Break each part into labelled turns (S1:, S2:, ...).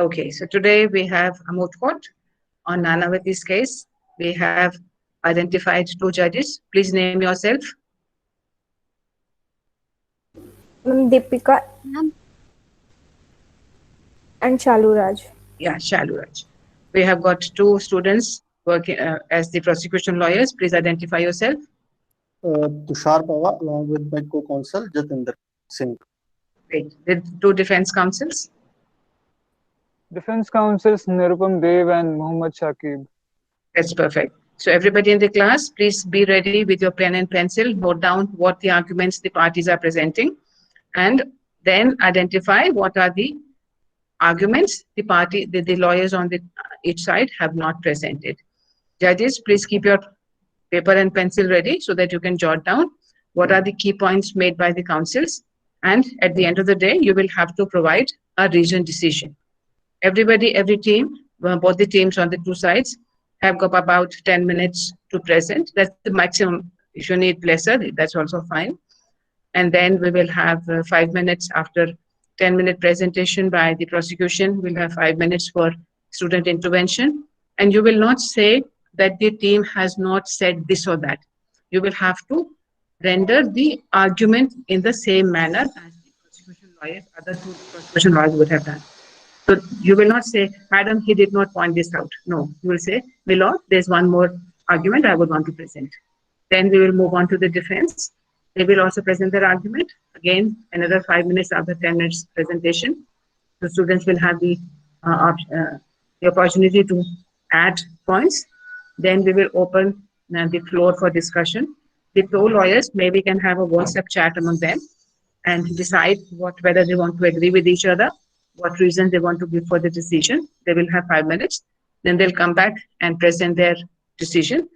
S1: Okay, so today we have a moot court on Nanavati's case. We have identified two judges. Please name yourself.
S2: Deepika
S3: Ma'am,
S2: and Shalu Raj.
S1: Yeah, Shaluraj. We have got two students working as the prosecution lawyers. Please identify yourself.
S4: Tushar Pava along with my co-counsel Jatinder Singh.
S1: Great. The two defense counsels.
S5: Defense counsels Nirupam Dev and Muhammad Shakib.
S1: That's perfect. So everybody in the class, please be ready with your pen and pencil. Note down what the arguments the parties are presenting, and then identify what are the arguments the lawyers on the each side have not presented. Judges, please keep your paper and pencil ready so that you can jot down what are the key points made by the councils. And at the end of the day, you will have to provide a reasoned decision. Every team, both the teams on the two sides, have got about 10 minutes to present. That's the maximum. If you need lesser, that's also fine. And then we will have 5 minutes after 10-minute presentation by the prosecution. We'll have 5 minutes for student intervention. And you will not say that the team has not said this or that. You will have to render the argument in the same manner as the prosecution lawyers, other two prosecution lawyers would have done. So you will not say, Madam, he did not point this out. No, you will say, my lord, there's one more argument I would want to present. Then we will move on to the defense. They will also present their argument. Again, another 5 minutes after 10 minutes presentation. The students will have the opportunity to add points. Then we will open the floor for discussion. The two lawyers maybe can have a WhatsApp chat among them and decide whether they want to agree with each other, what reason they want to give for the decision. They will have 5 minutes. Then they'll come back and present their decision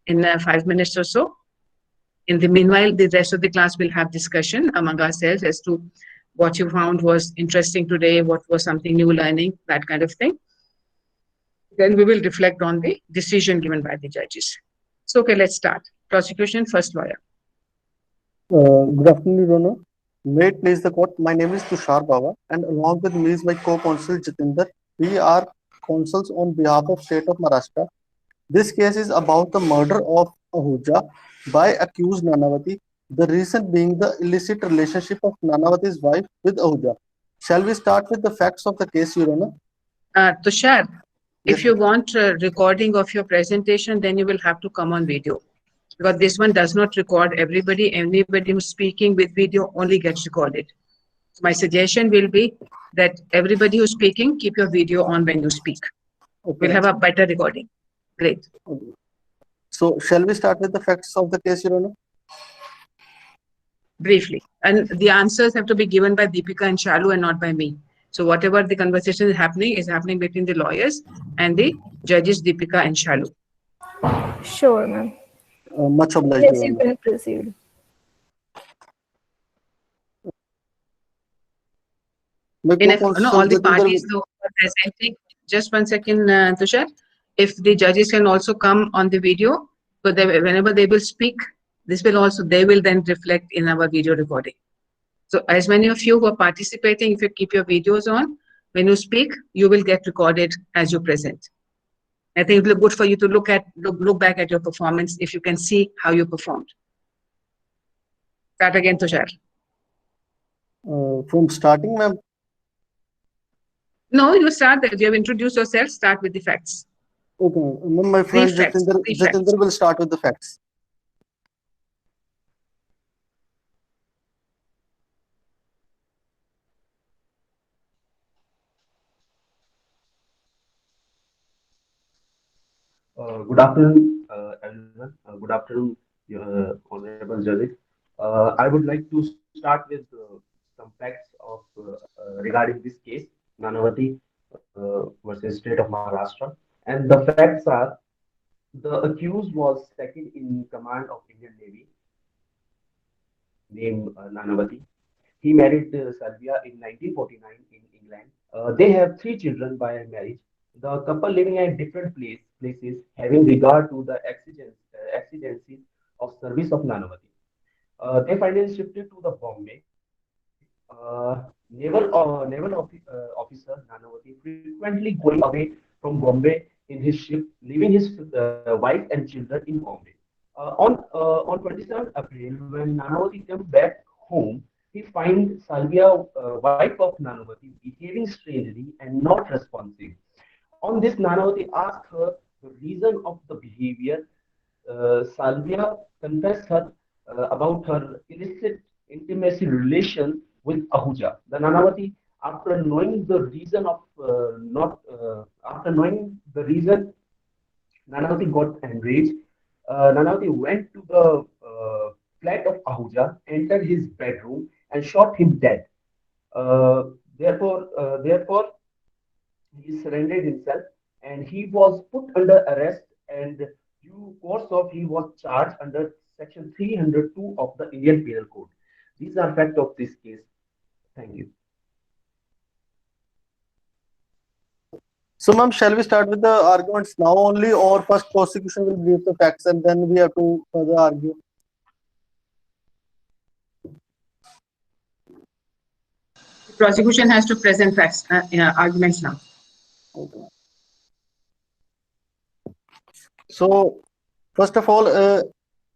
S1: in 5 minutes or so. In the meanwhile, the rest of the class will have discussion among ourselves as to what you found was interesting today, what was something new learning, that kind of thing. Then we will reflect on the decision given by the judges. So, okay, let's start. Prosecution, first lawyer.
S4: Good afternoon, Your Honor. May it please the court, my name is Tushar Pava and along with me is my co-counsel Jatinder. We are counsels on behalf of State of Maharashtra. This case is about the murder of Ahuja by accused Nanavati, the reason being the illicit relationship of Nanavati's wife with Ahuja. Shall we start with the facts of the case, Your Honor?
S1: Tushar,
S4: Yes,
S1: if you want a recording of your presentation, then you will have to come on video. Because this one does not record everybody. Anybody who's speaking with video only gets recorded. So my suggestion will be that everybody who's speaking, keep your video on when you speak.
S4: okay.
S1: We'll have a better recording. Great.
S4: Okay. So, shall we start with the facts of the case, Your Honor?
S1: Briefly. And the answers have to be given by Deepika and Shalu and not by me. So whatever the conversation is happening between the lawyers and the judges, Deepika and Shalu.
S2: Sure, ma'am.
S4: Much obliged,
S2: Yes,
S4: Your
S2: you
S4: Honor.
S2: can proceed.
S4: My
S1: All
S4: co-counsel
S1: the
S4: Jatinder
S1: parties who are presenting, just 1 second, Tushar. If the judges can also come on the video, so whenever they will speak, they will then reflect in our video recording. So as many of you who are participating, if you keep your videos on, when you speak, you will get recorded as you present. I think it will be good for you to look back at your performance if you can see how you performed. Start again, Tushar.
S4: from starting, ma'am.
S1: No, you start there. You have introduced yourself. Start with the facts.
S4: Okay, ma'am. My friend
S1: Brief facts.
S4: Jatinder will start with the facts.
S6: Good afternoon, everyone. Good afternoon, honorable judges. I would like to start with some facts of regarding this case, Nanavati versus State of Maharashtra. And the facts are: the accused was second in command of Indian Navy, named Nanavati. He married Sylvia in 1949 in England. They have three children by marriage. The couple living at different places, having regard to the exigencies of service of Nanavati. They finally shifted to the Bombay. officer Nanavati frequently going away from Bombay in his ship, leaving his wife and children in Bombay. On 27th April, when Nanavati came back home, he finds Salvia, wife of Nanavati, behaving strangely and not responsive. On this, Nanavati asked her the reason of the behavior. Salvia confessed her about her illicit intimacy relation with Ahuja. The Nanavati, after knowing the reason of not after knowing the reason, Nanavati got enraged. Nanavati went to the flat of Ahuja, entered his bedroom, and shot him dead. Therefore, he surrendered himself and he was put under arrest and due course of he was charged under section 302 of the Indian Penal Code. These are facts of this case. Thank you.
S4: So, ma'am, shall we start with the arguments now only, or first prosecution will brief the facts and then we have to further argue?
S1: The prosecution has to present facts, arguments now.
S4: Okay. So, first of all,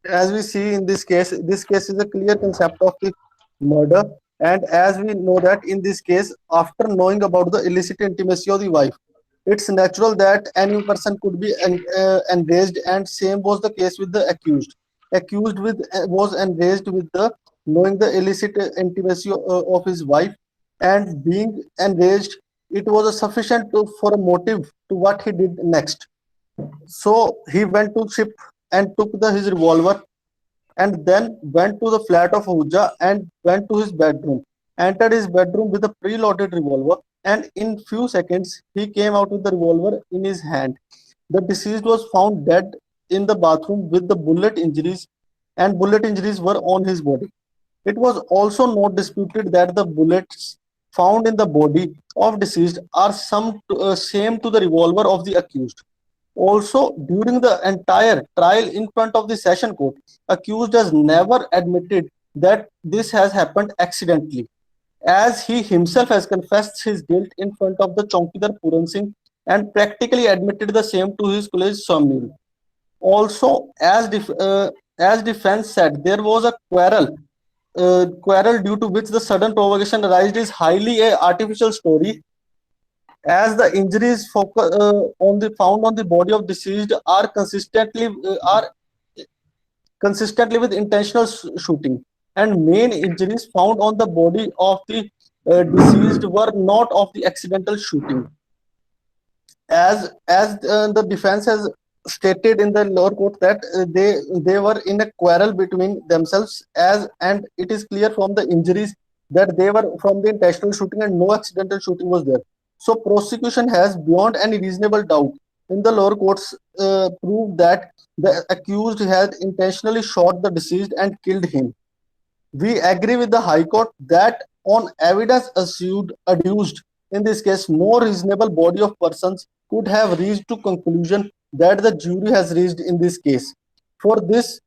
S4: as we see in this case is a clear concept of the murder, and as we know that in this case, after knowing about the illicit intimacy of the wife, it's natural that any person could be enraged, and same was the case with the accused. Accused was enraged with the knowing the illicit intimacy of his wife, and being enraged, it was a sufficient for a motive to what he did next. So he went to ship and took his revolver and then went to the flat of Ahuja and went to his bedroom, entered his bedroom with a preloaded revolver, and in few seconds he came out with the revolver in his hand. The deceased was found dead in the bathroom with the bullet injuries, and bullet injuries were on his body. It was also not disputed that the bullets found in the body of deceased are same to the revolver of the accused. Also, during the entire trial in front of the session court, accused has never admitted that this has happened accidentally, as he himself has confessed his guilt in front of the Chowkidar Puran Singh and practically admitted the same to his colleague Swamil. Also, as defense said, there was a quarrel due to which the sudden provocation arised is highly a artificial story, as the injuries found on the body of deceased are consistently with intentional shooting, and main injuries found on the body of the deceased were not of the accidental shooting. As the defense has stated in the lower court that they were in a quarrel between themselves, and it is clear from the injuries that they were from the intentional shooting and no accidental shooting was there. So prosecution has beyond any reasonable doubt in the lower courts proved that the accused had intentionally shot the deceased and killed him. We agree with the High Court that on evidence adduced in this case, no reasonable body of persons could have reached to conclusion that the jury has reached in this case. For that,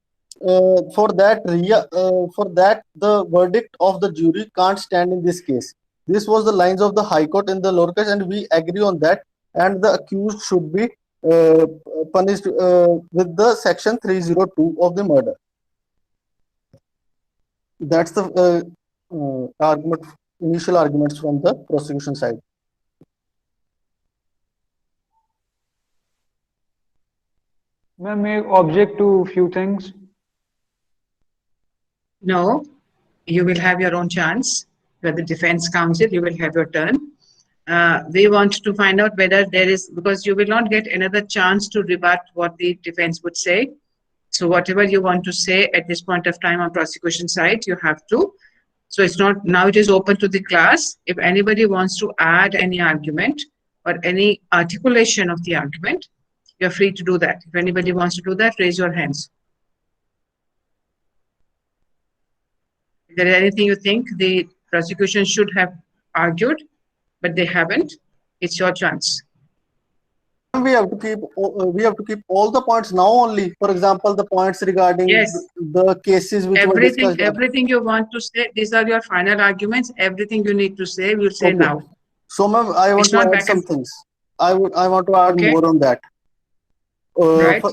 S4: the verdict of the jury can't stand in this case. This was the lines of the High Court in the lower case, and we agree on that. And the accused should be punished with the section 302 of the murder. That's the initial arguments from the prosecution side.
S5: May I object to few things?
S1: No, you will have your own chance. You are the defense counsel, you will have your turn. We want to find out whether there is, because you will not get another chance to rebut what the defense would say. So whatever you want to say at this point of time on prosecution side, you have to. So it's not, now it is open to the class. If anybody wants to add any argument or any articulation of the argument, you're free to do that. If anybody wants to do that, raise your hands. If there is anything you think the prosecution should have argued, but they haven't, it's your chance.
S4: we have to keep all the points now only. For example, the points regarding
S1: Yes.
S4: the cases which were discussed.
S1: Everything you want to say, these are your final arguments. Everything you need to say, we'll say
S4: Okay.
S1: now.
S4: So, ma'am, I want
S1: It's
S4: to
S1: not
S4: add
S1: back
S4: some
S1: and forth.
S4: things. I want to add
S1: Okay.
S4: more on that.
S1: Right.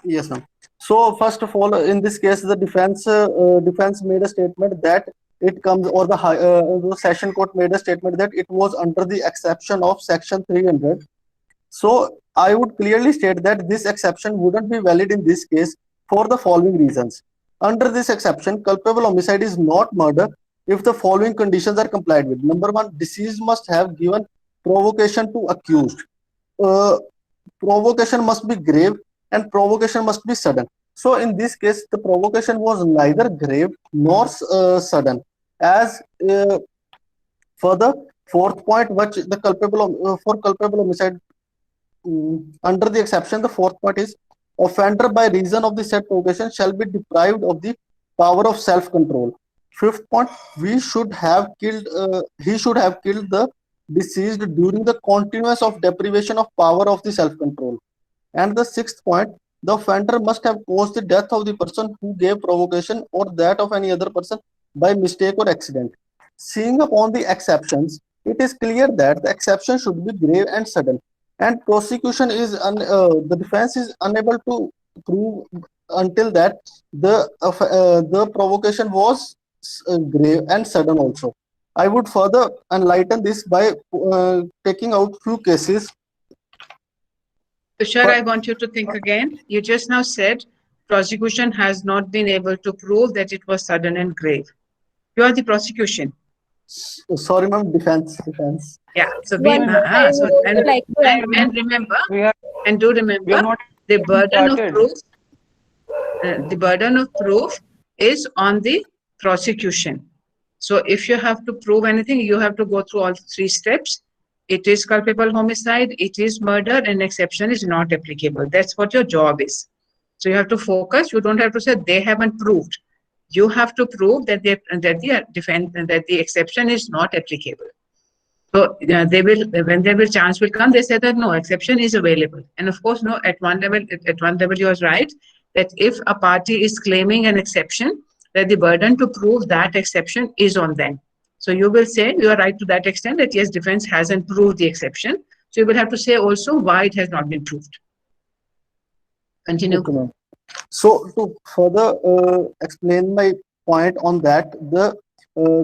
S4: Yes, ma'am. So first of all, in this case, the defense made a statement that it comes, or the session court made a statement that it was under the exception of section 300. So I would clearly state that this exception wouldn't be valid in this case for the following reasons. Under this exception, culpable homicide is not murder if the following conditions are complied with. Number one, deceased must have given provocation to accused. Provocation must be grave and provocation must be sudden. So in this case, the provocation was neither grave nor sudden. As for the fourth point, which the for culpable homicide, under the exception, the fourth point is offender by reason of the said provocation shall be deprived of the power of self-control. Fifth point, he should have killed the deceased during the continuance of deprivation of power of the self-control. And the sixth point, the offender must have caused the death of the person who gave provocation or that of any other person by mistake or accident. Seeing upon the exceptions, it is clear that the exception should be grave and sudden, and the defense is unable to prove until that the provocation was grave and sudden also. I would further enlighten this by taking out few cases.
S1: Tushar, I want you to think again. You just now said prosecution has not been able to prove that it was sudden and grave. You are the prosecution.
S4: Sorry, ma'am, defense.
S1: Yeah. So
S2: One more I would also like to add.
S1: and remember,
S5: We have
S1: and do
S5: we
S1: remember,
S5: are not
S1: the burden of
S5: started.
S1: proof. The burden of proof is on the prosecution. So if you have to prove anything, you have to go through all three steps. It is culpable homicide, it is murder, and exception is not applicable. That's what your job is. So you have to focus. You don't have to say they haven't proved. You have to prove that the exception is not applicable. So they will, when their chance will come, they say that no, exception is available. And of course, no, at one level you are right that if a party is claiming an exception, that the burden to prove that exception is on them. So you will say, you are right to that extent that yes, defense hasn't proved the exception. So you will have to say also why it has not been proved. Continue.
S4: Okay, ma'am. So to further explain my point on that, the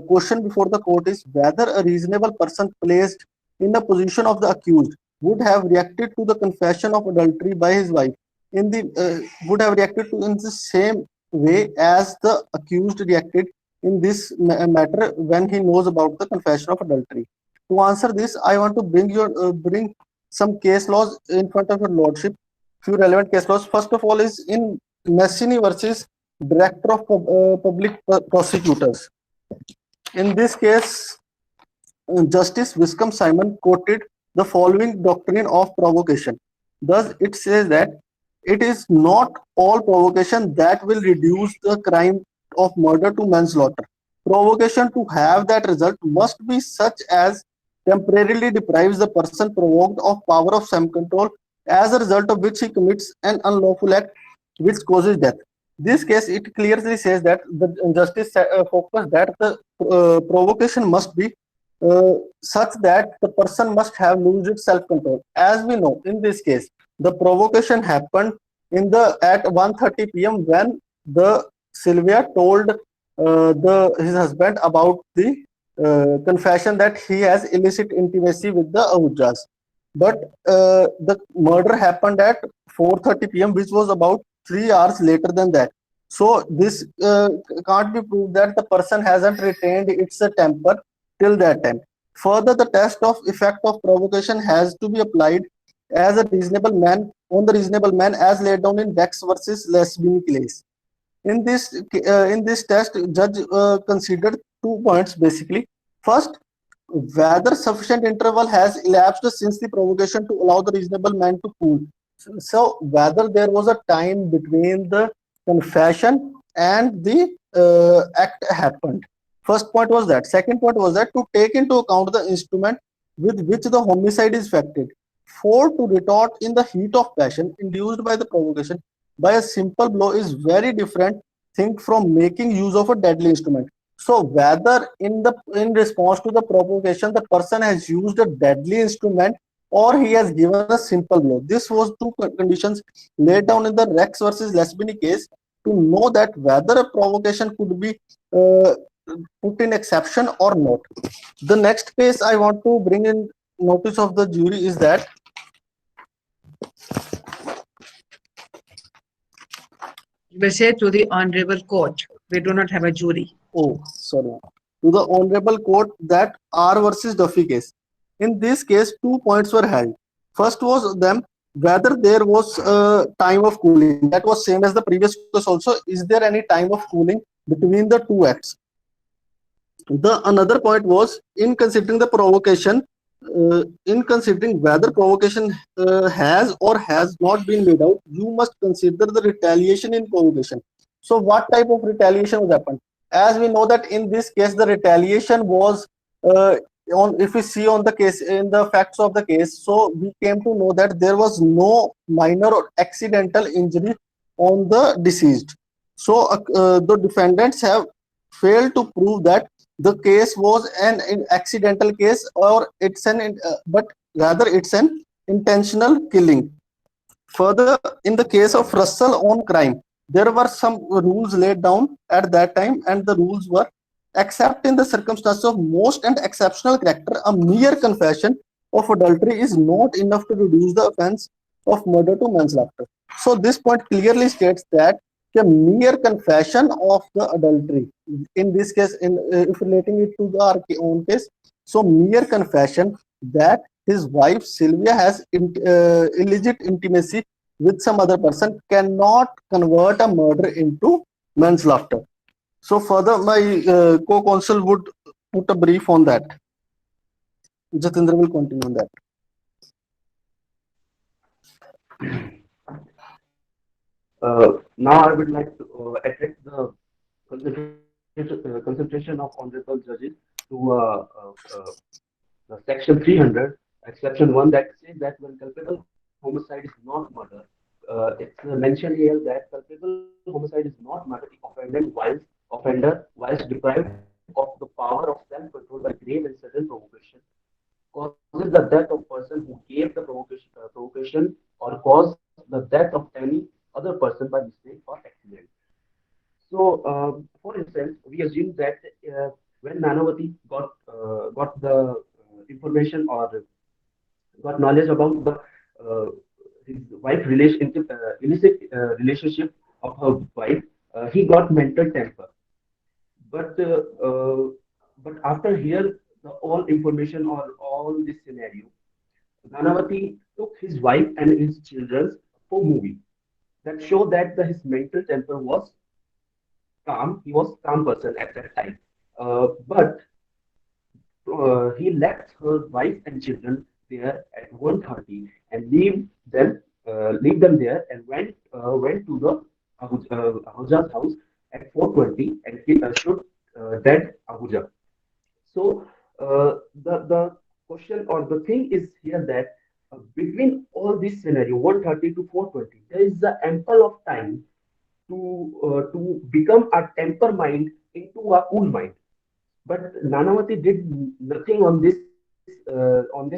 S4: question before the court is whether a reasonable person placed in the position of the accused would have reacted to the confession of adultery by his wife in the same way as the accused reacted in this matter when he knows about the confession of adultery. To answer this, I want to bring some case laws in front of your lordship. Few relevant case laws. First of all is in Messini versus Director of Public Prosecutors. In this case, Justice Wiscombe Simon quoted the following doctrine of provocation. Thus, it says that it is not all provocation that will reduce the crime of murder to manslaughter. Provocation to have that result must be such as temporarily deprives the person provoked of power of self-control, as a result of which he commits an unlawful act which causes death. This case, it clearly says that the justice focused that the provocation must be such that the person must have lost its self-control. As we know, in this case, the provocation happened at 1:30 p.m. when the Sylvia told his husband about the confession that he has illicit intimacy with the Ahujas. But the murder happened at 4:30 p.m., which was about 3 hours later than that. So this can't be proved that the person hasn't retained its temper till that time. Further, the test of effect of provocation has to be applied as a reasonable man on the reasonable man as laid down in Bex versus Lesbian case. In this test, judge considered 2 points basically. First, whether sufficient interval has elapsed since the provocation to allow the reasonable man to cool. So whether there was a time between the confession and the act happened. First point was that. Second point was that to take into account the instrument with which the homicide is effected. For to retort in the heat of passion induced by the provocation by a simple blow is very different thing from making use of a deadly instrument. So whether in response to the provocation the person has used a deadly instrument or he has given a simple blow. This was two conditions laid down in the Rex versus Lesbini case to know that whether a provocation could be uh, put in exception or not. The next case I want to bring in notice of the jury is that
S1: You will say to the honorable court. We do not have a jury.
S4: oh, sorry, to the honorable court that R versus Duffy case. In this case, 2 points were held. First was them whether there was time of cooling. That was same as the previous case also. Is there any time of cooling between the two acts? The another point was in considering the provocation, in considering whether provocation has or has not been made out, you must consider the retaliation in provocation. So what type of retaliation was happened? As we know that in this case the retaliation was on, if we see on the case in the facts of the case, so we came to know that there was no minor or accidental injury on the deceased. So the defendants have failed to prove that the case was an accidental case or it's an but rather it's an intentional killing. Further, in the case of Russell on crime, there were some rules laid down at that time, and the rules were except in the circumstances of most and exceptional character, a mere confession of adultery is not enough to reduce the offense of murder to manslaughter. So this point clearly states that the mere confession of the adultery, in this case, in if relating it to the our own case, so mere confession that his wife Sylvia has illicit intimacy with some other person cannot convert a murder into manslaughter. So further, my co-counsel would put a brief on that. Jatindra will continue on that.
S6: Now I would like to attract the concentration of honorable judges to the section 300, exception 1 that says that when culpable homicide is not murder, it's mentioned here that culpable homicide is not murder if offender whilst deprived of the power of self-control by grave and sudden provocation causes the death of person who gave the provocation or caused the death of any other person by mistake or accident. So, for instance, we assume that when Nanavati got the information or got knowledge about the his wife illicit relationship of her wife, he got mental temper. But after hear the all information or all this scenario, Nanavati took his wife and his children for movie that show that his mental temper was calm. He was calm person at that time. But he left her wife and children there at 1:30 and leave them there and went to the Ahuja's house at 4:20 and shot dead Ahuja. So the question or the thing is here that between all this scenario 1:30 to 4:20 there is the ample of time to become a temper mind into a cool mind. But Nanavati did nothing on this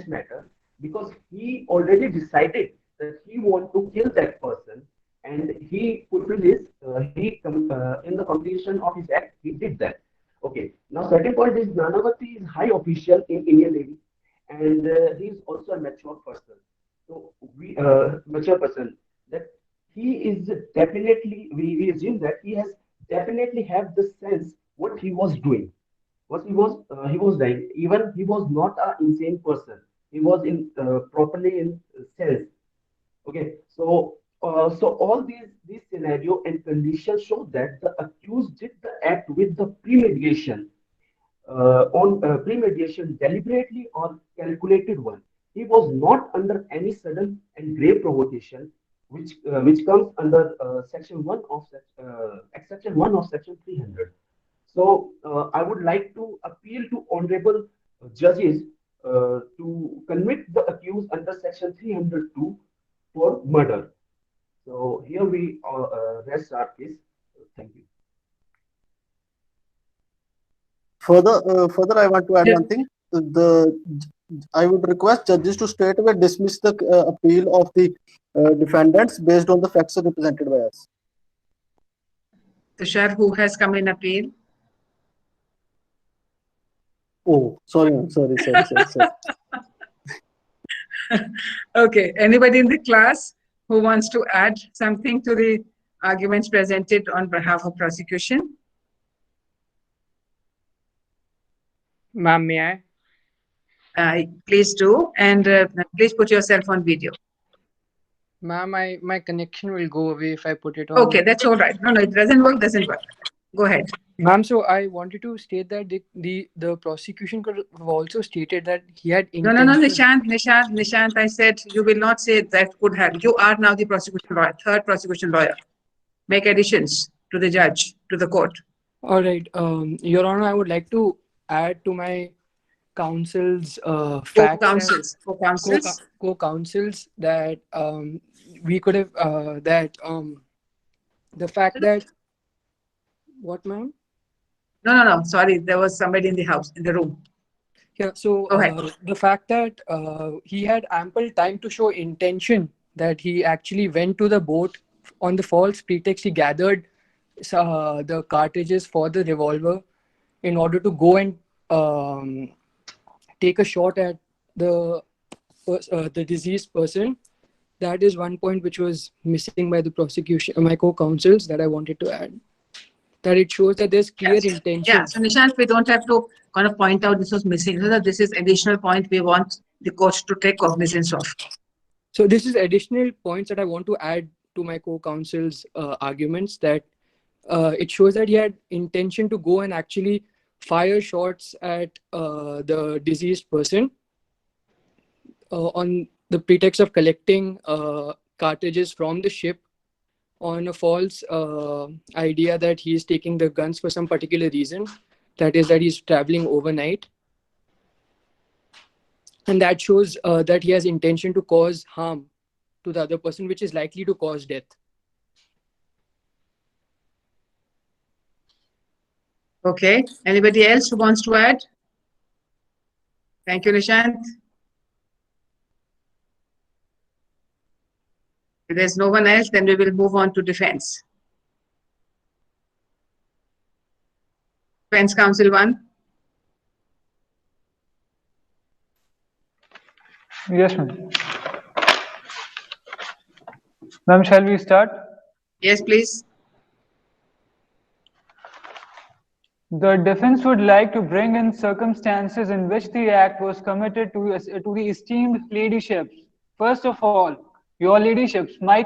S6: matter because he already decided that he want to kill that person, and he fulfilled his in the completion of his act he did that. Okay. Now second point is Nanavati is high official in Indian Navy, and he is also a mature person. So we mature person that he is definitely we assume that he has definitely have the sense what he was doing, what he was doing. Even he was not an insane person. He was in properly in sense. Okay, so all these scenario and conditions show that the accused did the act with the premeditation, on premeditation, deliberately or calculated one. He was not under any sudden and grave provocation, which comes under section one of exception one of section 300. So I would like to appeal to honorable judges to convict the accused under section 302 for murder. So here we rest our case. Thank you.
S4: Further, I want to add one thing. I would request judges to straightaway dismiss the appeal of the defendants based on the facts represented by us.
S1: Tushar, who has come in appeal?
S4: Oh, sorry, ma'am. Sorry.
S1: Okay, anybody in the class who wants to add something to the arguments presented on behalf of prosecution?
S2: Ma'am, may I?
S1: Please do, and please put yourself on video.
S2: Ma'am, my connection will go away if I put it on.
S1: Okay, that's all right. No, it doesn't work. Go ahead.
S2: Ma'am, so I wanted to state that the prosecution could have also stated that he had intention.
S1: No, Nishant, I said you will not say that could have. You are now the prosecution lawyer, third prosecution lawyer. Make additions to the judge, to the court.
S2: All right. Your Honor, I would like to add to my counsel's facts. Co-counsels that we could have the fact that what, ma'am?
S1: No. Sorry, there was somebody in the room.
S2: Yeah. So the fact that he had ample time to show intention, that he actually went to the boat on the false pretext. He gathered the cartridges for the revolver in order to go and take a shot at the deceased person. That is one point which was missing by the prosecution, my co-counsels, that I wanted to add. That it shows that there's clear intention.
S1: Yeah, so Nishant, we don't have to kind of point out this was missing. So that this is additional point we want the court to take cognizance of.
S2: So this is additional points that I want to add to my co-counsel's arguments, that it shows that he had intention to go and actually fire shots at the deceased person on the pretext of collecting cartridges from the ship on a false idea that he is taking the guns for some particular reason. That is that he's traveling overnight. And that shows that he has intention to cause harm to the other person, which is likely to cause death.
S1: Okay. Anybody else who wants to add? Thank you, Nishant. If there's no one else, then we will move on to defense. Defense Counsel 1.
S5: Yes, ma'am. Ma'am, shall we start?
S1: Yes, please.
S5: The defense would like to bring in circumstances in which the act was committed to the esteemed ladyships. First of all, your ladyships, my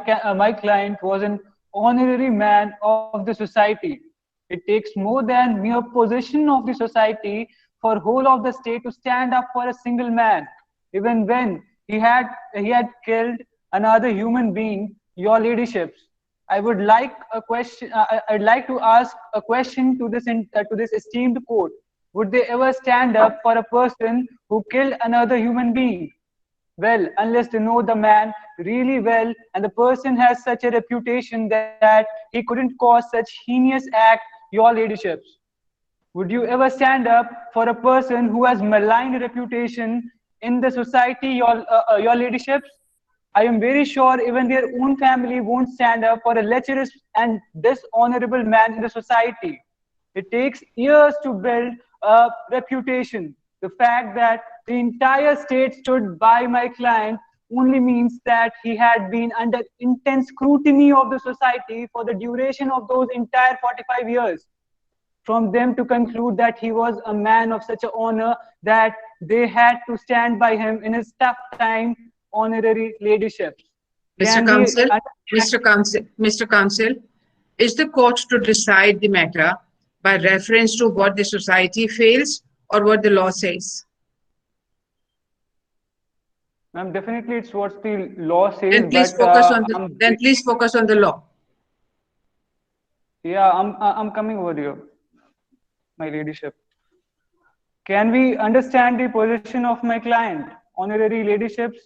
S5: client was an honorary man of the society. It takes more than mere position of the society for whole of the state to stand up for a single man. Even when he had killed another human being, your ladyships, I would like a question. I'd like to ask a question to this esteemed court. Would they ever stand up for a person who killed another human being? Well, unless they know the man really well, and the person has such a reputation that he couldn't cause such heinous act, your ladyships. Would you ever stand up for a person who has malign reputation in the society, your ladyships? I am very sure even their own family won't stand up for a lecherous and dishonorable man in the society. It takes years to build a reputation. The fact that the entire state stood by my client only means that he had been under intense scrutiny of the society for the duration of those entire 45 years. From them to conclude that he was a man of such an honor that they had to stand by him in his tough time, honorary ladyships.
S1: Mr. Counsel, is the court to decide the matter by reference to what the society feels or what the law says?
S5: Ma'am, definitely it's what the law says.
S1: Then please focus on the law.
S5: Yeah, I'm coming over here, my ladyship. Can we understand the position of my client? Honorary ladyships,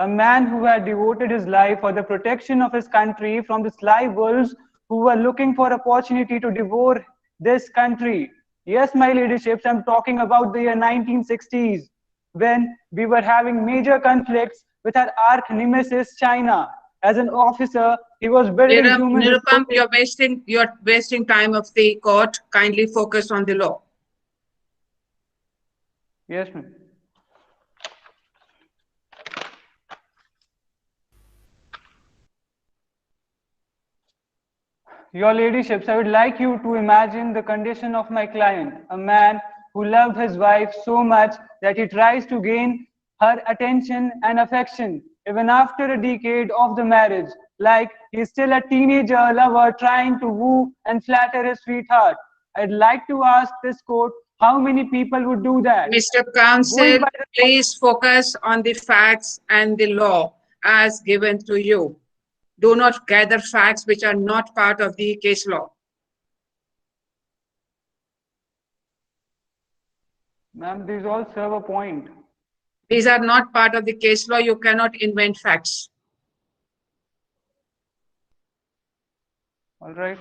S5: a man who had devoted his life for the protection of his country from the sly wolves who were looking for opportunity to devour this country. Yes, my ladyships, I'm talking about the year 1960s, when we were having major conflicts with our arch nemesis China. As an officer, he was building human
S1: Nirupam,
S5: resources.
S1: you're wasting time of the court. Kindly focus on the law.
S5: Yes, ma'am. Your ladyships, I would like you to imagine the condition of my client, a man who loved his wife so much that he tries to gain her attention and affection even after a decade of the marriage, like he's still a teenager lover trying to woo and flatter his sweetheart. I'd like to ask this court, how many people would do that?
S1: Mr. Counsel, please focus on the facts and the law as given to you. Do not gather facts which are not part of the case law.
S5: Ma'am, these all serve a point.
S1: These are not part of the case law. You cannot invent facts.
S5: All right.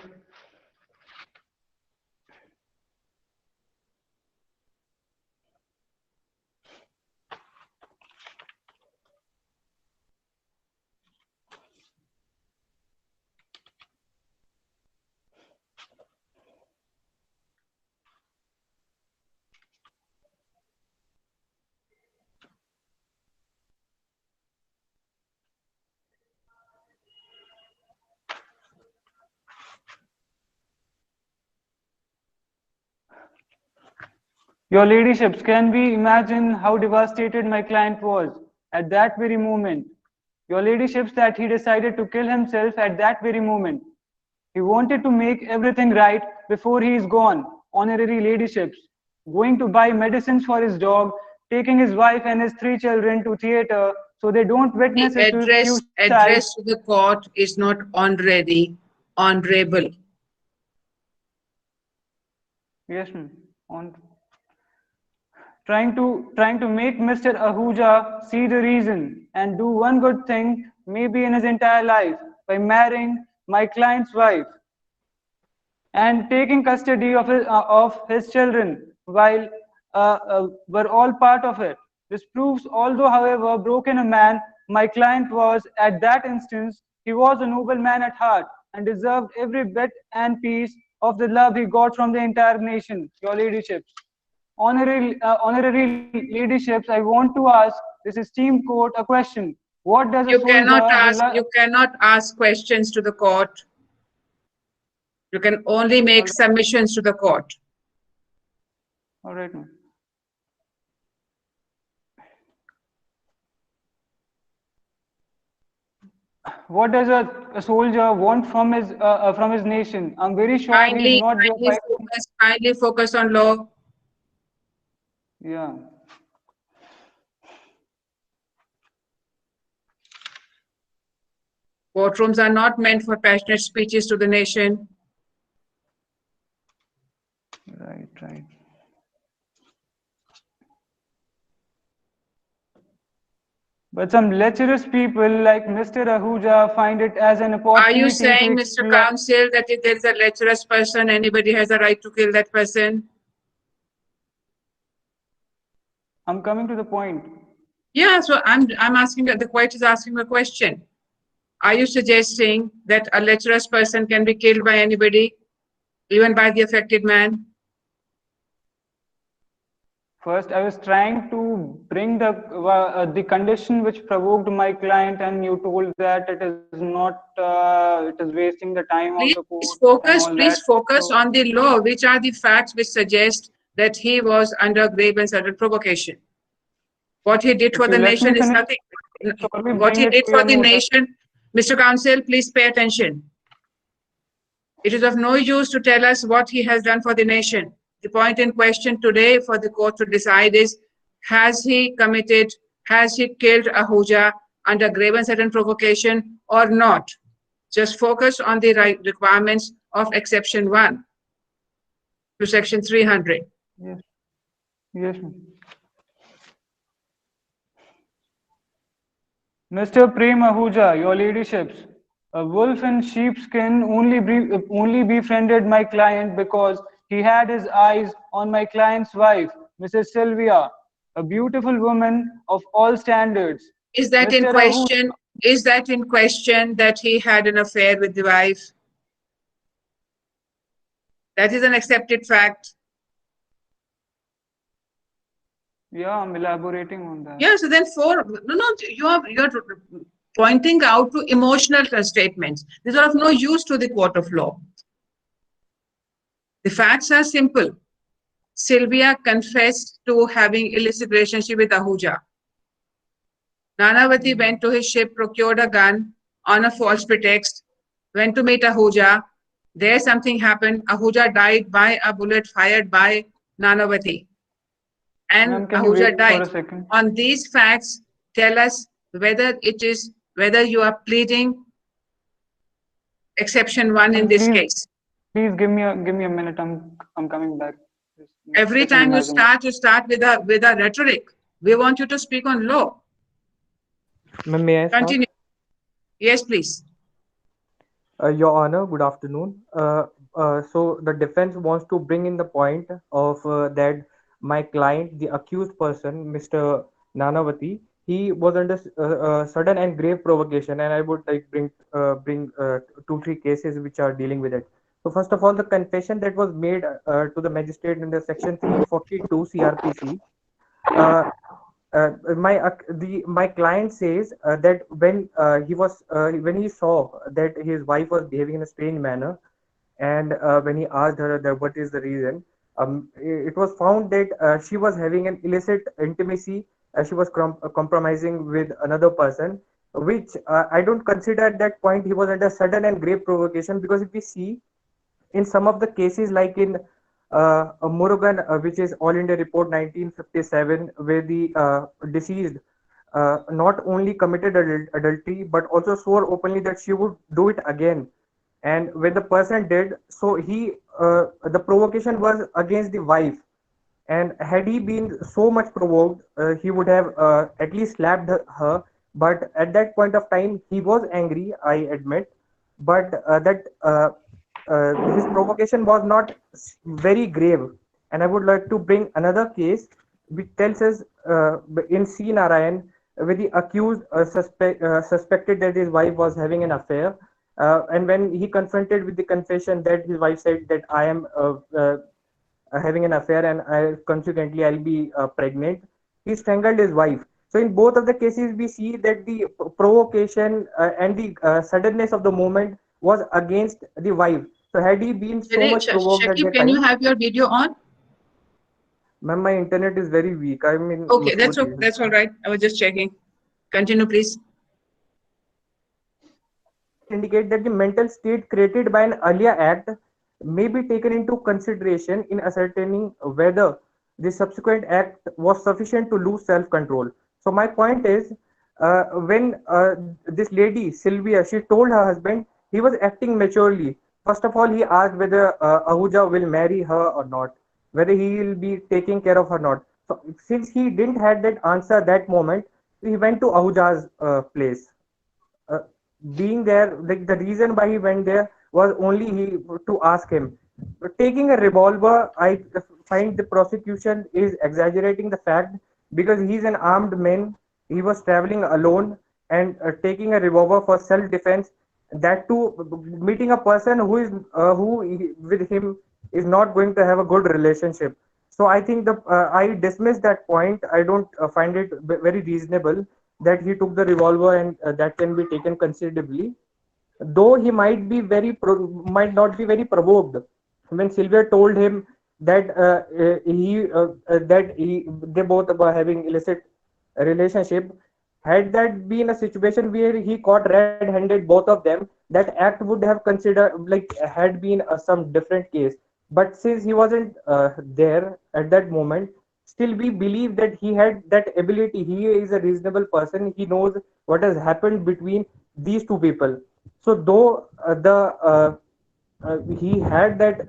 S5: Your ladyships, can we imagine how devastated my client was at that very moment? Your ladyships, that he decided to kill himself at that very moment. He wanted to make everything right before he is gone. Honorary ladyships, going to buy medicines for his dog, taking his wife and his 3 children to theater so they don't witness his suicide.
S1: Address to the court is not honorary, honorable.
S5: Yes, ma'am. Trying to make Mr. Ahuja see the reason and do one good thing maybe in his entire life by marrying my client's wife and taking custody of his children while were all part of it. This proves, although however broken a man my client was at that instance, he was a noble man at heart and deserved every bit and piece of the love he got from the entire nation. Your ladyships. Honorary ladyships, I want to ask this esteemed court a question. What does
S1: you cannot ask questions to the court. You can only make submissions to the court.
S5: All right, ma'am. What does a soldier want from his nation? I'm very sure he's not
S1: kindly focus on law.
S5: Yeah.
S1: Courtrooms are not meant for passionate speeches to the nation.
S5: Right. But some lecherous people like Mr. Ahuja find it as an opportunity.
S1: Are you saying, Mr. Counsel, that if there is a lecherous person, anybody has a right to kill that person?
S5: I'm coming to the point.
S1: Yeah, so I'm asking, the court is asking a question. Are you suggesting that a lecherous person can be killed by anybody, even by the affected man?
S5: First, I was trying to bring the condition which provoked my client, and you told that it is not, it is wasting the time of the court.
S1: Please focus on the law. Which are the facts which suggest that he was under grave and sudden provocation? What he did for the nation is nothing. What he did for the nation, Mr. Counsel, please pay attention. It is of no use to tell us what he has done for the nation. The point in question today for the court to decide is, has he killed Ahuja under grave and sudden provocation or not? Just focus on the requirements of exception 1 to section 300.
S5: Yes. Yes, ma'am. Mr. Prem Ahuja, your ladyships, a wolf in sheepskin only befriended my client because he had his eyes on my client's wife, Mrs. Sylvia, a beautiful woman of all standards.
S1: Is that in
S5: Mr. Ahuja,
S1: question? Is that in question that he had an affair with the wife? That is an accepted fact.
S5: yeah, I'm elaborating on that.
S1: Yeah, so then you're pointing out to emotional statements. These are of no use to the court of law. The facts are simple. Sylvia confessed to having illicit relationship with Ahuja. Nanavati went to his ship, procured a gun on a false pretext, went to meet Ahuja. There something happened. Ahuja died by a bullet fired by Nanavati. And
S5: Ma'am, can you
S1: Ahuja
S5: wait for
S1: died.
S5: a second?
S1: On these facts, tell us whether you are pleading exception 1 in this case.
S5: Please give me a minute. I'm coming back.
S1: Every time you start with a rhetoric. We want you to speak on law.
S3: Ma'am, may I start?
S1: Continue. Yes, please.
S3: Your Honor, good afternoon. So the defense wants to bring in the point of that my client, the accused person, Mr. Nanavati, he was under sudden and grave provocation, and I would like bring 2 3 cases which are dealing with it. So first of all, the confession that was made to the magistrate under Section 342 CRPC. My client says that when he saw that his wife was behaving in a strange manner, and when he asked her that what is the reason, it was found that she was having an illicit intimacy. She was compromising with another person, which I don't consider at that point he was under sudden and grave provocation, because if we see in some of the cases, like in Murugan, which is All India Report 1957, where the deceased not only committed adultery but also swore openly that she would do it again. And when the person did so, the provocation was against the wife. And had he been so much provoked, he would have at least slapped her. But at that point of time, he was angry, I admit. But his provocation was not very grave. And I would like to bring another case which tells us in C. Narayan, where the accused suspected that his wife was having an affair. And when he confronted with the confession that his wife said that I am having an affair and consequently I'll be pregnant, he strangled his wife. So in both of the cases, we see that the provocation and the suddenness of the moment was against the wife. So had he been so much provoked at
S1: Shakib,
S3: that
S1: can you
S3: time?
S1: have your video on?
S3: Ma'am, my internet is very weak. I mean,
S1: okay, that's all right. I was just checking. Continue, please.
S3: Indicate that the mental state created by an earlier act may be taken into consideration in ascertaining whether the subsequent act was sufficient to lose self-control. So my point is, when this lady Sylvia, she told her husband he was acting maturely. First of all, he asked whether Ahuja will marry her or not, whether he will be taking care of her or not. So since he didn't had that answer that moment, he went to Ahuja's place. Uh, Being there, like the reason why he went there was only he to ask him. But taking a revolver, I find the prosecution is exaggerating the fact, because he's an armed man. He was traveling alone, and taking a revolver for self-defense. That too, meeting a person with him is not going to have a good relationship. So I think I dismiss that point. I don't find it very reasonable that he took the revolver, and that can be taken considerably. Though he might not be very provoked when Sylvia told him that they both were having illicit relationship. Had that been a situation where he caught red-handed both of them, that act would have considered like had been some different case. But since he wasn't there at that moment, still we believe that he had that ability. He is a reasonable person. He knows what has happened between these two people. So though he had that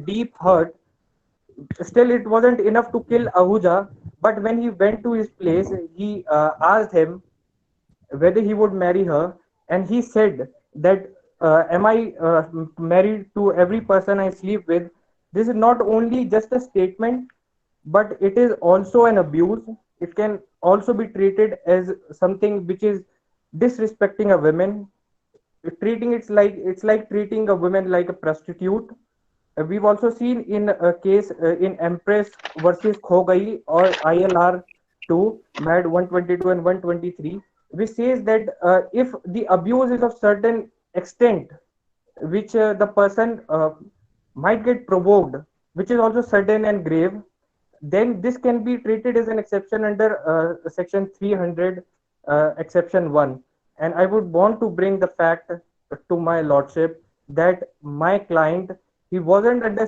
S3: deep hurt, still it wasn't enough to kill Ahuja. But when he went to his place, he asked him whether he would marry her, and he said that am I married to every person I sleep with? This is not only just a statement, but it is also an abuse. It can also be treated as something which is disrespecting a woman. Treating it's like treating a woman like a prostitute. We've also seen in a case in Empress versus Khogai or ILR 2, MAD 122 and 123, which says that if the abuse is of certain extent, which the person might get provoked, which is also sudden and grave, then this can be treated as an exception under section 300 exception 1. And I would want to bring the fact to my lordship that my client, he wasn't under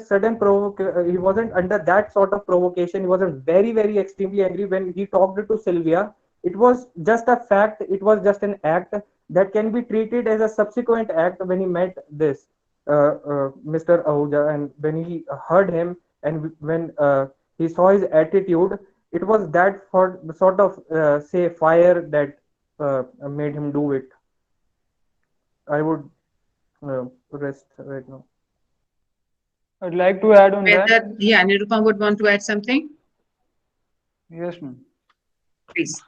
S3: he wasn't under that sort of provocation. He wasn't very extremely angry when he talked to Sylvia. It was just a fact, it was just an act that can be treated as a subsequent act when he met this Mr. Ahuja, and when he heard him, and when he saw his attitude, it was that for sort of say fire that made him do it. I would rest right now.
S5: I'd like to add on that.
S1: Whether, yeah, Nirupam would want to add something.
S5: Yes, ma'am.
S1: Please.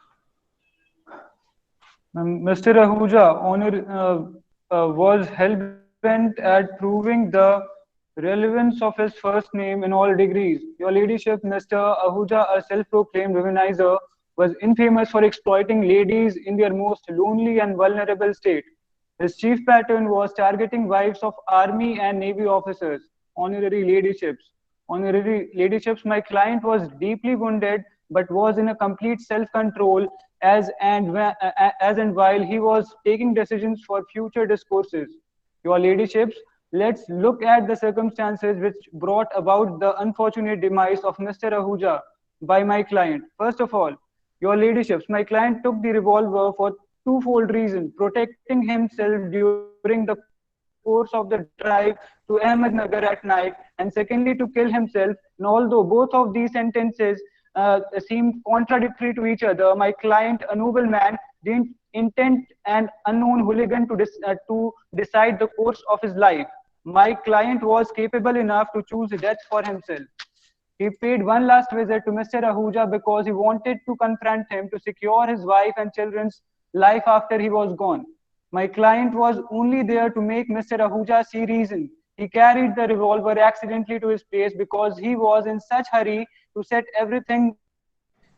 S5: Mr. Ahuja was hell-bent at proving the relevance of his first name in all degrees. Your Ladyship, Mr. Ahuja, a self-proclaimed womanizer, was infamous for exploiting ladies in their most lonely and vulnerable state. His chief pattern was targeting wives of army and navy officers, honorary ladyships. Honorary ladyships, my client was deeply wounded but was in a complete self-control as and while he was taking decisions for future discourses. Your Ladyships, let's look at the circumstances which brought about the unfortunate demise of Mr. Ahuja by my client. First of all, your Ladyships, my client took the revolver for twofold reason: protecting himself during the course of the drive to Ahmednagar at night, and secondly to kill himself. And although both of these sentences seem contradictory to each other, my client, a noble man, didn't intend an unknown hooligan to decide the course of his life. My client was capable enough to choose death for himself. He paid one last visit to Mr. Ahuja because he wanted to confront him to secure his wife and children's life after he was gone. My client was only there to make Mr. Ahuja see reason. He carried the revolver accidentally to his place because he was in such hurry to set everything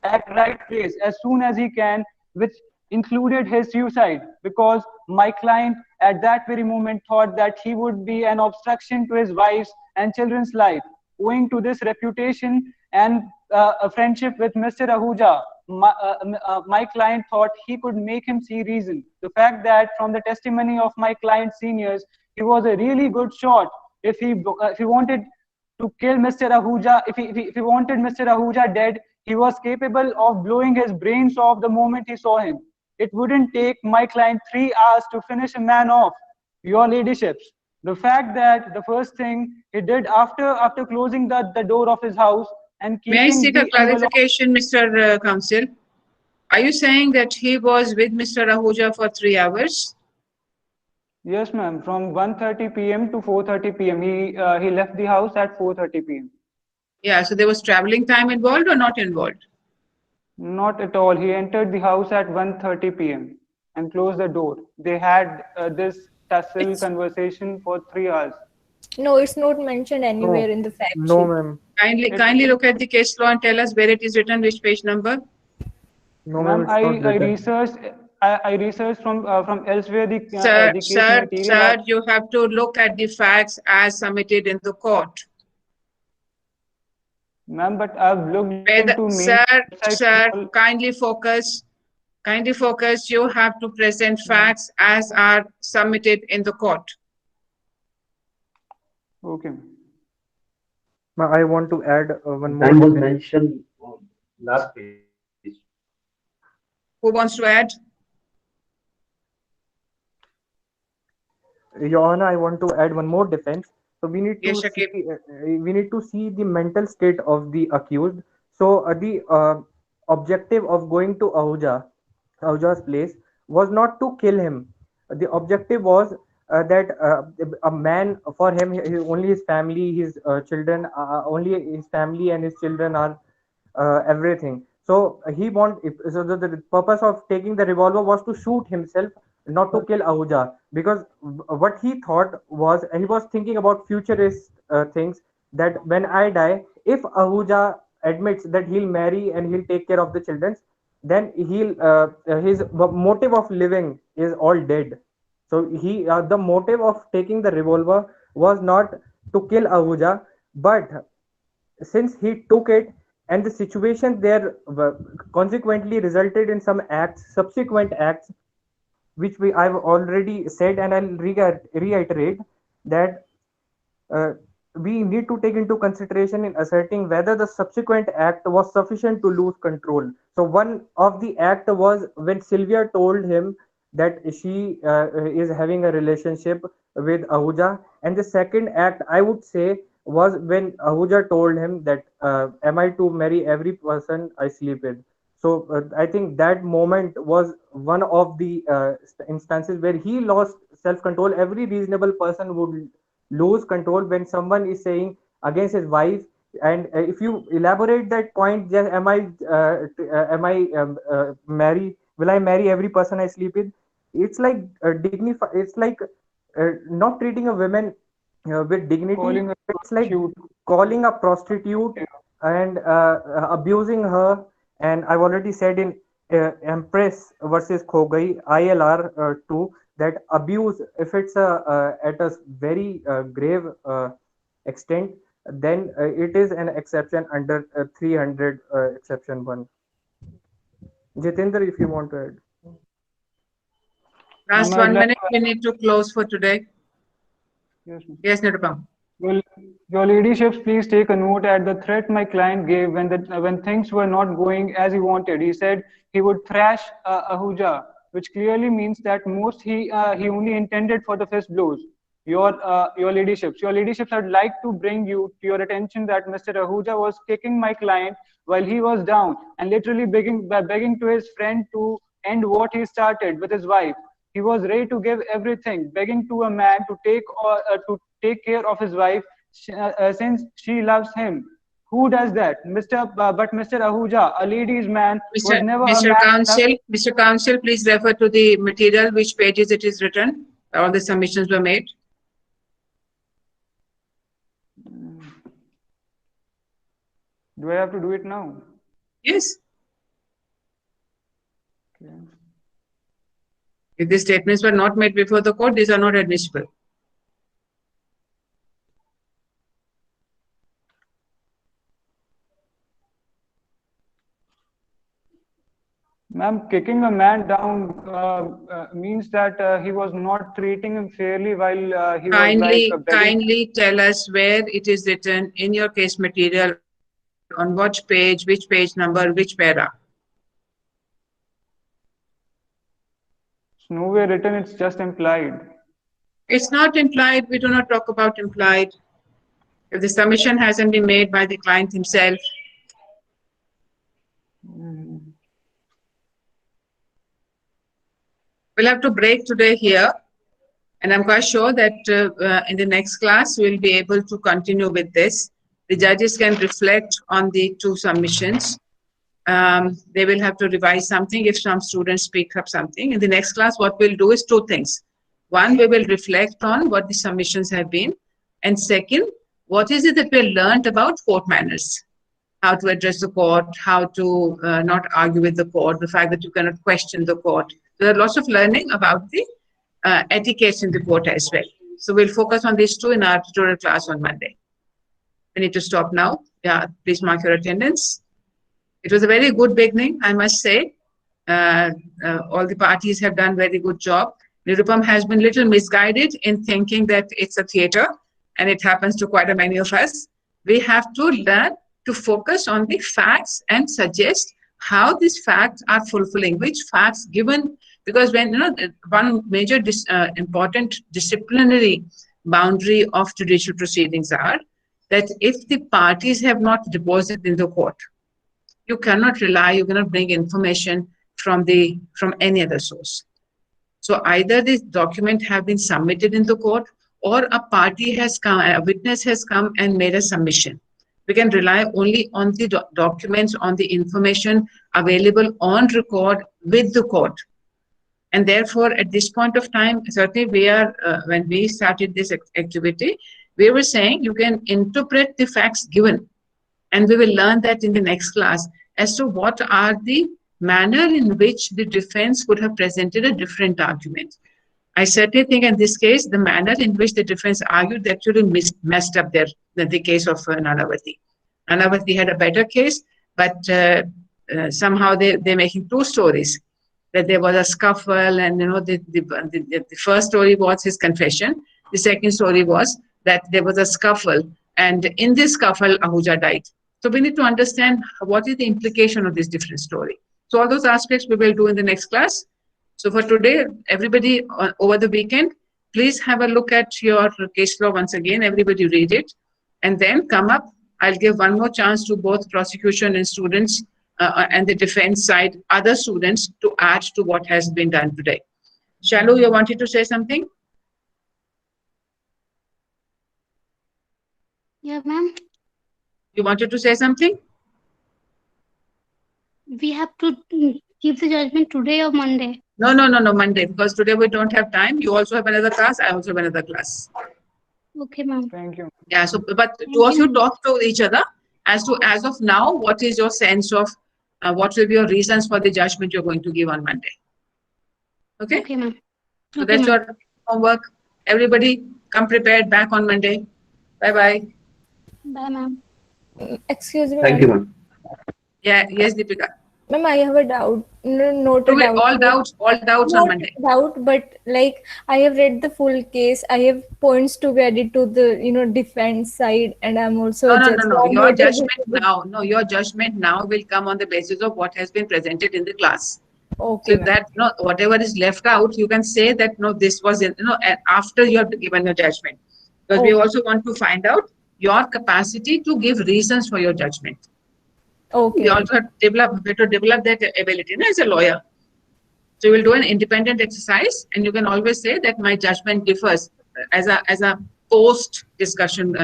S5: at right place as soon as he can, which included his suicide, because my client at that very moment thought that he would be an obstruction to his wife's and children's life. Owing to this reputation and a friendship with Mr. Ahuja, my client thought he could make him see reason. The fact that from the testimony of my client's seniors, he was a really good shot. If he wanted to kill Mr. Ahuja, if he wanted Mr. Ahuja dead, he was capable of blowing his brains off the moment he saw him. It wouldn't take my client 3 hours to finish a man off. Your Ladyships, the fact that the first thing he did after closing the door of his house and keeping
S1: May I seek a
S5: the
S1: clarification, Mr. Counsel? Are you saying that he was with Mr. Ahuja for 3 hours?
S5: Yes, ma'am. From 1:30 p.m. to 4:30 p.m. He left the house at 4:30 p.m.
S1: Yeah, so there was traveling time involved or not involved?
S5: Not at all. He entered the house at 1:30 p.m. and closed the door. They had this tussle conversation for 3 hours.
S7: No, it's not mentioned anywhere in the fact sheet.
S3: No, ma'am.
S1: Kindly look at the case law and tell us where it is written, which page number.
S3: No,
S5: Ma'am,
S3: ma'am, it's not written.
S5: I researched from elsewhere the case
S1: Sir,
S5: material.
S1: you have to look at the facts as submitted in the court.
S5: Ma'am, but I've looked into
S1: Sir, kindly focus. Kindly focus. You have to present facts as are submitted in the court.
S5: Okay.
S3: I want to add one more.
S6: Time was mentioned on last page.
S1: Who wants to add?
S3: Your Honor, I want to add one more defense. So we need to
S1: Yes,
S3: see
S1: Shakib.
S3: the mental state of the accused. So the objective of going to Ahuja's place was not to kill him. The objective was that a man, for him, only his family, his children, only his family and his children are everything. So so the purpose of taking the revolver was to shoot himself, not to kill Ahuja, because what he thought was, he was thinking about futurist things, that when I die, if Ahuja admits that he'll marry and he'll take care of the children, then his motive of living is all dead. So the motive of taking the revolver was not to kill Ahuja, but since he took it, and the situation there consequently resulted in some subsequent acts, which I've already said, and I'll reiterate that uh, we need to take into consideration in asserting whether the subsequent act was sufficient to lose control. So one of the act was when Sylvia told him that she is having a relationship with Ahuja, and the second act, I would say, was when Ahuja told him that am I to marry every person I sleep with. So I think that moment was one of the instances where he lost self control. Every reasonable person would lose control when someone is saying against his wife. And if you elaborate that point, just am I marry will I marry every person I sleep with, it's like dignify it's like not treating a woman with dignity.
S5: Calling a
S3: It's like
S5: prostitute.
S3: calling a prostitute
S5: Yeah.
S3: and abusing her. And I've already said in Empress versus Khogai ILR 2, that abuse, if it's at a very grave extent, then it is an exception under 300 exception 1. Jitendra, if you want to add.
S1: Last
S5: Ma'am, I'd
S1: 1
S5: like
S1: minute, we need to close for today.
S5: yes, ma'am.
S1: Yes, Nirupam.
S5: Well, your ladyship, please take a note at the threat my client gave when things were not going as he wanted. He said he would thrash Ahuja, which clearly means that most he only intended for the fist blows. Your ladyship, I'd like to bring you to your attention that Mr. Ahuja was kicking my client while he was down and literally begging to his friend to end what he started with his wife. He was ready to give everything, begging to a man to take care of his wife since she loves him. Who does that? But Mr. Ahuja, a ladies' man, was never a man enough.
S1: Mr. Counsel, please refer to the material, which pages it is written. All the submissions were made.
S5: Do I have to do it now?
S1: Yes.
S5: Okay.
S1: If these statements were not made before the court, these are not admissible.
S5: Ma'am, kicking a man down means that he was not treating him fairly while he was like begging.
S1: Kindly tell us where it is written in your case material, on which page number, which para.
S5: It's nowhere written, it's just implied.
S1: It's not implied. We do not talk about implied. If the submission hasn't been made by the client himself. We'll have to break today here. And I'm quite sure that in the next class, we'll be able to continue with this. The judges can reflect on the two submissions. They will have to revise something if some students speak up something. In the next class, what we'll do is two things. One, we will reflect on what the submissions have been. And second, what is it that we learned about court manners? How to address the court, how to not argue with the court, the fact that you cannot question the court. There are lots of learning about the etiquette in the court as well. So we'll focus on these two in our tutorial class on Monday. We need to stop now. Yeah, please mark your attendance. It was a very good beginning, I must say. All the parties have done very good job. Nirupam has been little misguided in thinking that it's a theater, and it happens to quite a many of us. We have to learn to focus on the facts and suggest how these facts are fulfilling, which facts given, because when one major important disciplinary boundary of judicial proceedings are that if the parties have not deposited in the court, you cannot bring information from any other source. So either the document have been submitted in the court, or a party has come, a witness has come and made a submission. We can rely only on the documents, on the information available on record with the court. And therefore, at this point of time, certainly we are, when we started this activity, we were saying you can interpret the facts given. And we will learn that in the next class as to what are the manner in which the defense would have presented a different argument. I certainly think in this case, the manner in which the defense argued actually messed up the case of Nanavati. Nanavati had a better case, but somehow they're making two stories. That there was a scuffle, and the first story was his confession. The second story was that there was a scuffle, and in this scuffle, Ahuja died. So we need to understand what is the implication of this different story. So all those aspects we will do in the next class. So for today, everybody over the weekend, please have a look at your case law once again. Everybody read it, and then come up. I'll give one more chance to both prosecution and students and the defense side, other students, to add to what has been done today. Shalu, you wanted to say something?
S8: Yeah, ma'am.
S1: You wanted to say something?
S8: We have to give the judgment today or Monday?
S1: No, Monday, because today we don't have time. You also have another class. I also have another class.
S8: Okay, ma'am.
S5: Thank you.
S1: Yeah, so, but two of you talk to each other as of now, what is your sense of what will be your reasons for the judgment you're going to give on Monday? Okay?
S8: Okay, ma'am.
S1: So that's your homework. Everybody come prepared back on Monday. Bye-bye.
S8: Bye, ma'am.
S7: Excuse me.
S6: Thank you, ma'am.
S1: Yeah, yes, Deepika.
S7: Ma'am, I have a doubt. Not a doubt.
S1: All doubts on Monday.
S7: Doubt, but like I have read the full case. I have points to be added to the defense side, and I'm also a judge.
S1: No. Your judgment now will come on the basis of what has been presented in the class.
S7: Okay.
S1: So that whatever is left out, you can say that no, this was after you have given your judgment, because we also want to find out your capacity to give reasons for your judgment.
S7: Okay.
S1: We also have to develop that ability as a lawyer. So you will do an independent exercise, and you can always say that my judgment differs as a post-discussion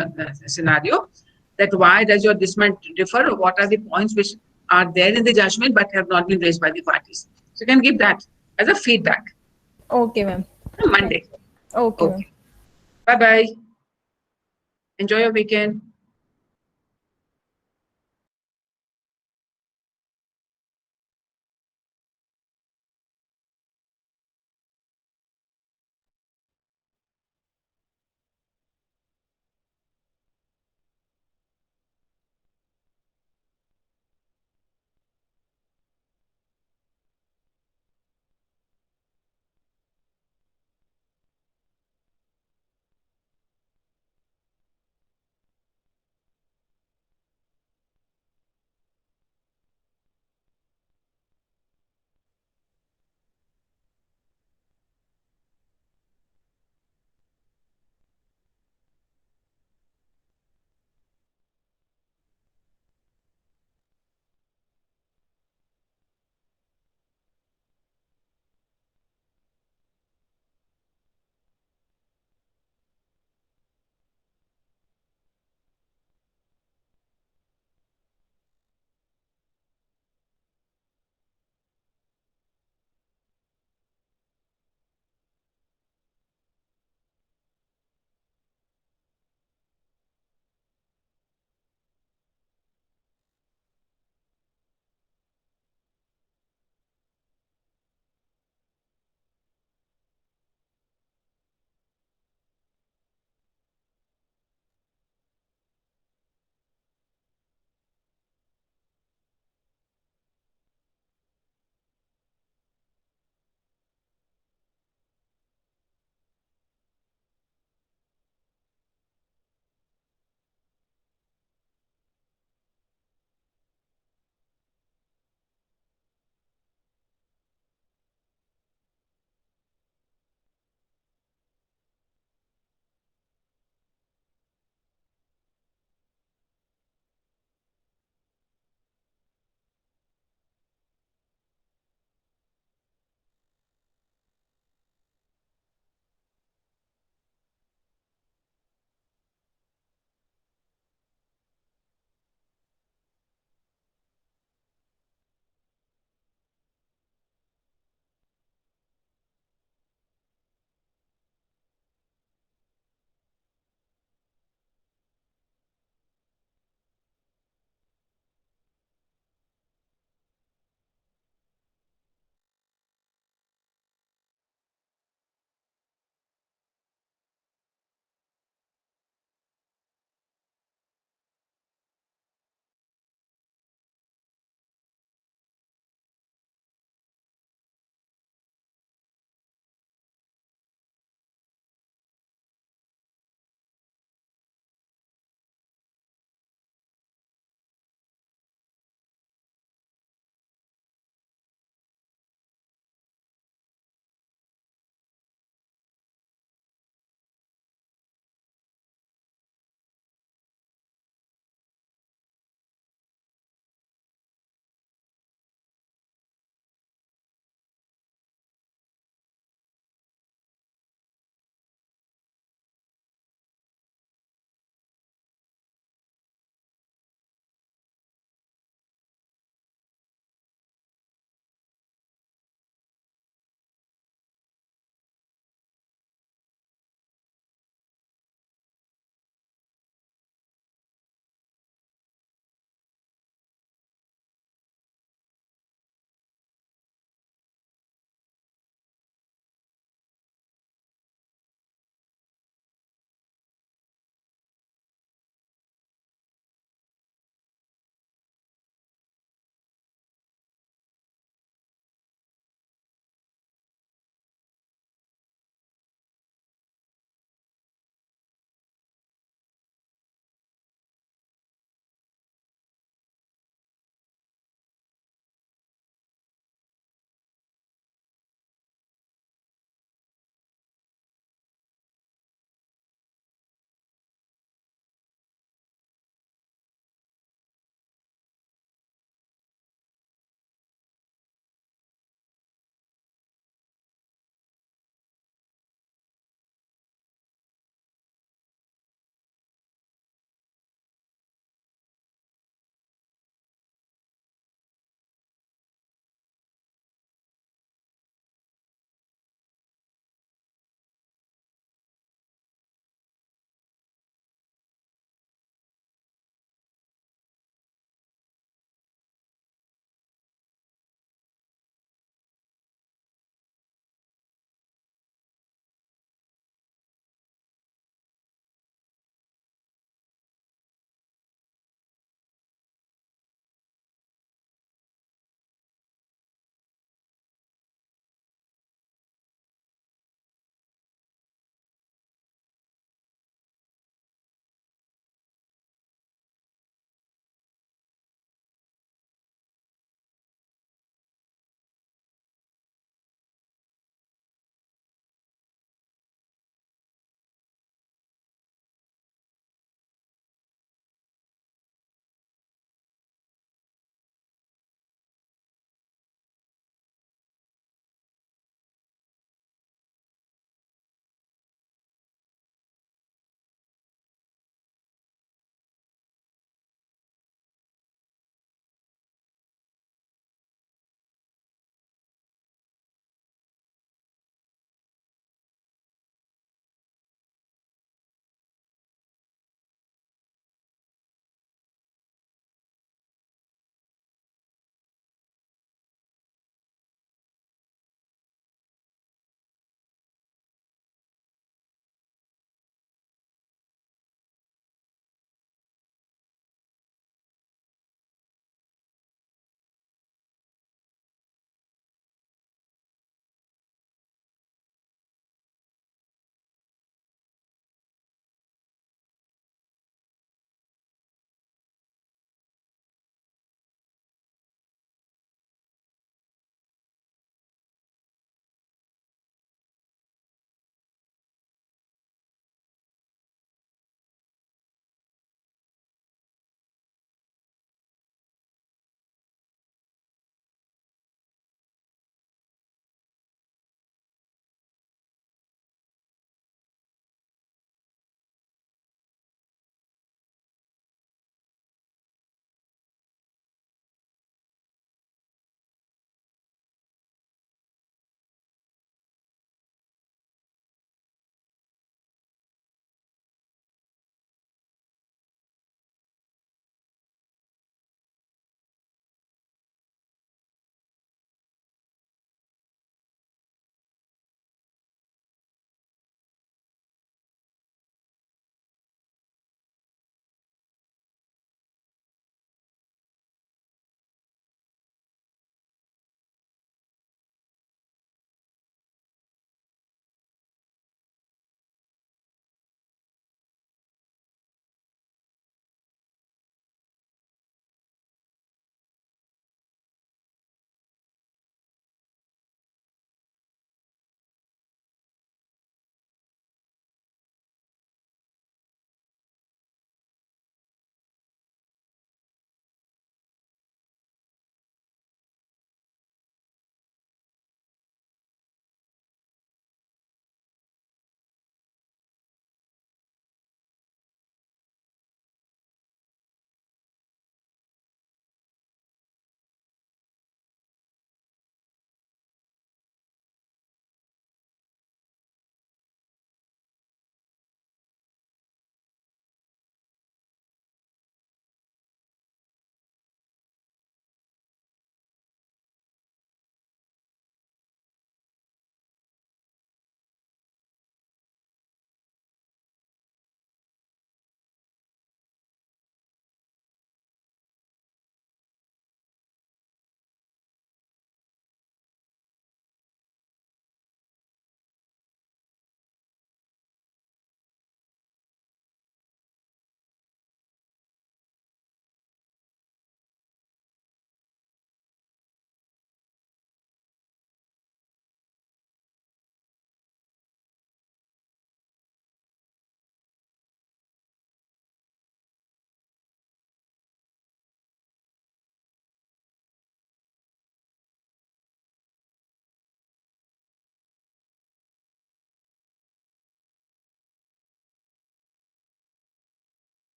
S1: scenario. That why does your judgment differ, or what are the points which are there in the judgment but have not been raised by the parties. So you can give that as a feedback.
S7: Okay, ma'am.
S1: On Monday.
S7: Okay.
S1: Bye-bye. Enjoy your weekend.